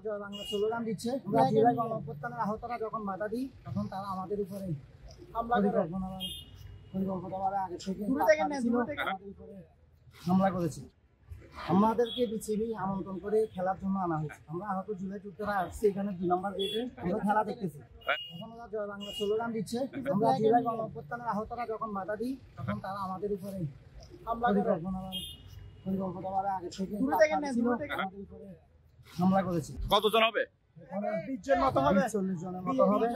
জয় Bangla slogan দিচ্ছে। গণঅভ্যুত্থানের আহতরা যখন বাধা দিই তখন তারা আমাদের উপরে পরিকল্পিতভাবে আগে থেকে আমাদের উপরে হামলা করেছে। আমাদেরকে বিসিবি আমন্ত্রণ করে খেলার জন্য আনা হয়েছে। আমরা আহত জুলাই যোদ্ধারা আসছি এখানে 2 নম্বর গেটে আমরা খেলা দেখতেছি। এখন ওরা জয় বাংলা স্লোগান দিচ্ছে। আমরা জুলাই গণঅভ্যুত্থানের আহতরা যখন বাধা দিই তখন তারা আমাদের উপরে পরিকল্পিতভাবে আগে থেকে আমাদের উপরে হামলা করেছে। কতজন হবে? 20 জন মতো হবে, 40 জনের মতো হবে।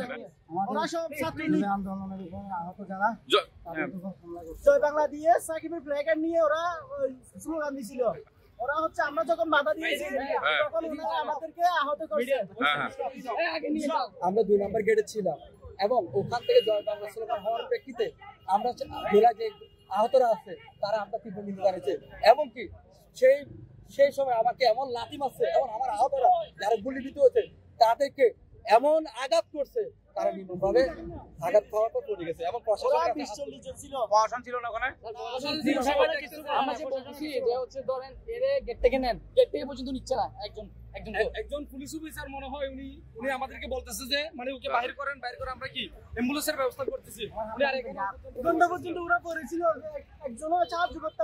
ওরা সব ছাত্রলীগ আন্দোলনের উপরে আহত যারা তাদের উপর হামলা করছে। জয় বাংলা দিয়ে সাকিবের ফ্ল্যাগ নিয়ে ওরা স্লোগান দিছিল। ওরা হচ্ছে আমরা যখন বাধা দিয়েছি তখন ওরা আমাদেরকে আহত করছে। আমরা 2 নম্বর গেটে ছিলাম এবং ওখান থেকে জয় বাংলা স্লোগান হওয়ার প্রেক্ষিতে আমরা জেলা যে আহতরা আছে তারা আমরা তীব্র নিন্দা জানিয়েছি। এমনকি সেই সময় আমাকে এমন লাথি মারছে এবং আমার আহতরা যারা গুলিবিদ্ধ হয়েছে তাদেরকে এমন আঘাত করছে তারা নির্মমভাবে আঘাত খাওয়ার পর পড়ে গেছে এবং প্রশাসন ছিল না ওখানে। আমরা যে বলছি যে হচ্ছে ধরেন এর গেট থেকে নেন, গেট থেকে পর্যন্ত নিচ্ছে না। একজন পুলিশ অফিসার মনে হয় উনি আমাদেরকে বলতেছে যে মানে ওকে বাইরে করেন আমরা কি অ্যাম্বুলেন্সের ব্যবস্থা করতেছি। উনি আরেক পর্যন্ত ওরা পড়েছিল, একজনও সাহায্য করতে